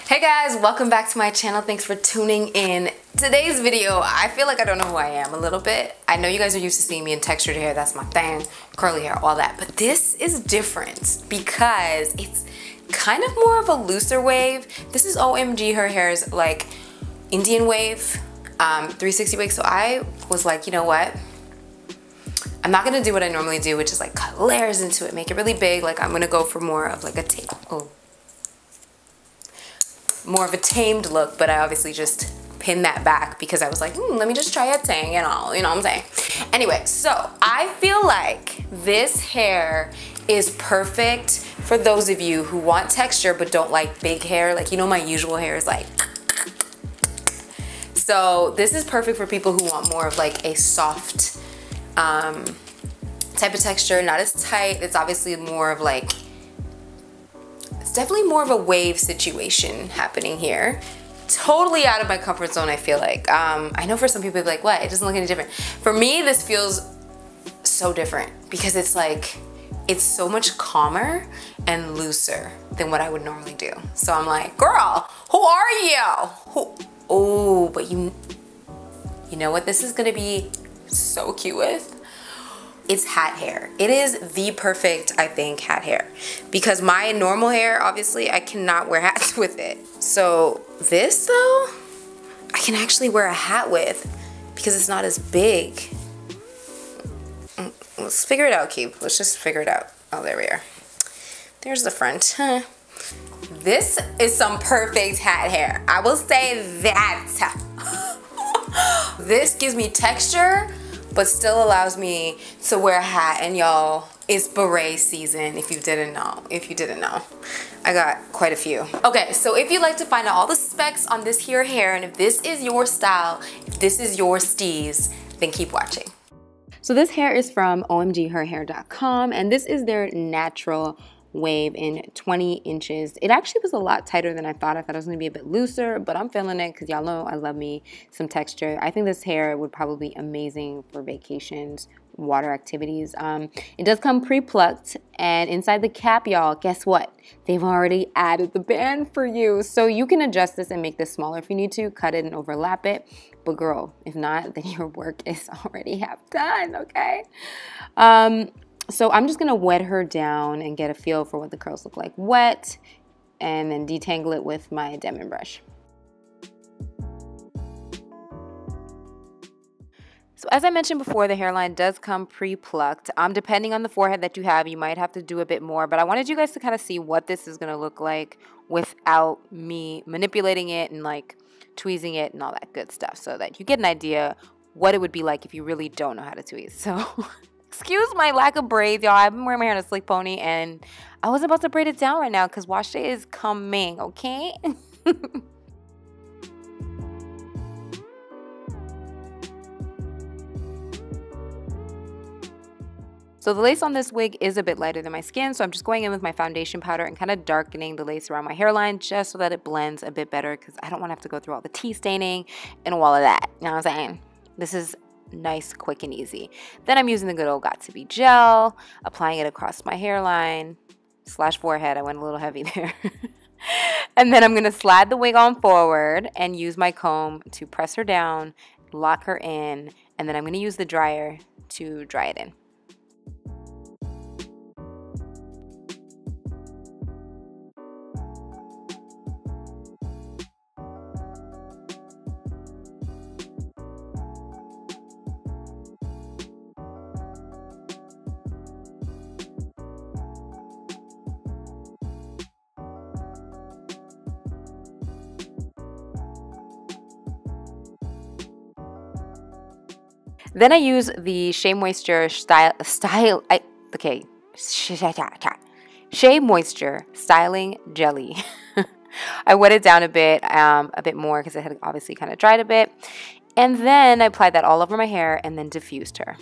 Hey guys, welcome back to my channel. Thanks for tuning in. Today's video, I feel like I don't know who I am a little bit. I know you guys are used to seeing me in textured hair, that's my thing, curly hair, all that. But this is different because it's kind of more of a looser wave. This is OMGHerhair's like Indian wave, 360 wig. So I was like, you know what? I'm not gonna do what I normally do, which is like cut layers into it, make it really big. Like I'm gonna go for more of like a more of a tamed look, but I obviously just pinned that back because I was like, let me just try a tang and all, you know what I'm saying? Anyway, so I feel like this hair is perfect for those of you who want texture but don't like big hair. Like, you know, my usual hair is like, so this is perfect for people who want more of like a soft type of texture, not as tight. It's obviously more of like, it's definitely more of a wave situation happening here. Totally out of my comfort zone, I feel like. I know for some people, like, what? It doesn't look any different. For me, this feels so different because it's like, it's so much calmer and looser than what I would normally do. So I'm like, girl, who are you? Oh, but you know what this is gonna be so cute with? It's hat hair. It is the perfect, I think, hat hair. Because my normal hair, obviously, I cannot wear hats with it. So this, though, I can actually wear a hat with because it's not as big. Let's figure it out, Keep. Let's just figure it out. Oh, there we are. There's the front. Huh. This is some perfect hat hair. I will say that. This gives me texture, but still allows me to wear a hat. And y'all, it's beret season, if you didn't know. I got quite a few. Okay, so if you'd like to find out all the specs on this here hair, and if this is your style, if this is your steez, then keep watching. So this hair is from OMGHerhair.com, and this is their natural wave in 20 inches. It actually was a lot tighter than I thought. I thought it was going to be a bit looser, but I'm feeling it because y'all know I love me some texture. I think this hair would probably be amazing for vacations, water activities. It does come pre-plucked, and inside the cap, y'all, guess what? They've already added the band for you. So you can adjust this and make this smaller if you need to, cut it and overlap it. But girl, if not, then your work is already half done, okay? So I'm just gonna wet her down and get a feel for what the curls look like wet, and then detangle it with my Denman brush. So as I mentioned before, the hairline does come pre-plucked. Depending on the forehead that you have, you might have to do a bit more, but I wanted you guys to kind of see what this is gonna look like without me manipulating it and like tweezing it and all that good stuff, so that you get an idea what it would be like if you really don't know how to tweeze. So excuse my lack of braids, y'all. I've been wearing my hair in a slick pony, and I was about to braid it down right now because wash day is coming, okay? So the lace on this wig is a bit lighter than my skin, so I'm just going in with my foundation powder and kind of darkening the lace around my hairline just so that it blends a bit better, because I don't want to have to go through all the tea staining and all of that. You know what I'm saying? This is nice, quick, and easy. Then I'm using the good old Got2b gel, applying it across my hairline / forehead. I went a little heavy there. And then I'm going to slide the wig on forward and use my comb to press her down, lock her in, and then I'm going to use the dryer to dry it in. Then I use the Shea Moisture Shea Moisture Styling Jelly. I wet it down a bit more because it had obviously kind of dried a bit. And then I applied that all over my hair and then diffused her.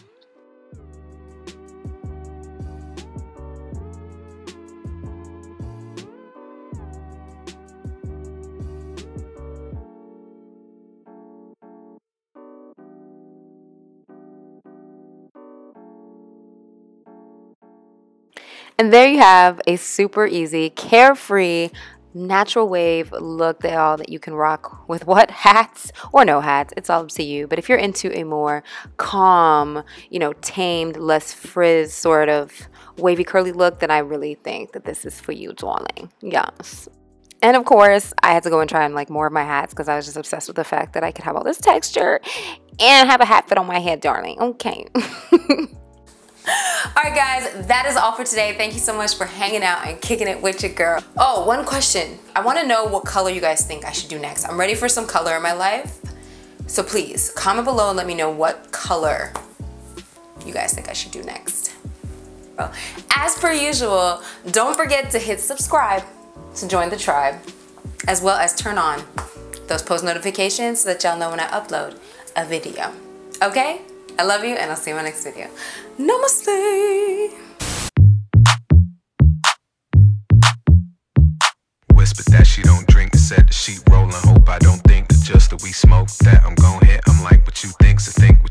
And there you have a super easy, carefree, natural wave look that you can rock with what? Hats or no hats. It's all up to you. But if you're into a more calm, you know, tamed, less frizz sort of wavy curly look, then I really think that this is for you, darling. Yes. And of course, I had to go and try on like more of my hats because I was just obsessed with the fact that I could have all this texture and have a hat fit on my head, darling. Okay. Alright guys, that is all for today. Thank you so much for hanging out and kicking it with your girl. Oh, one question. I want to know what color you guys think I should do next. I'm ready for some color in my life. So please, comment below and let me know what color you guys think I should do next. Well, as per usual, don't forget to hit subscribe to join the tribe, as well as turn on those post notifications so that y'all know when I upload a video. Okay? I love you and I'll see you in my next video. Namaste! Whispered that she don't drink, set the sheet rolling. Hope I don't think that just that we smoke that I'm gon' hit. I'm like, what you think? So think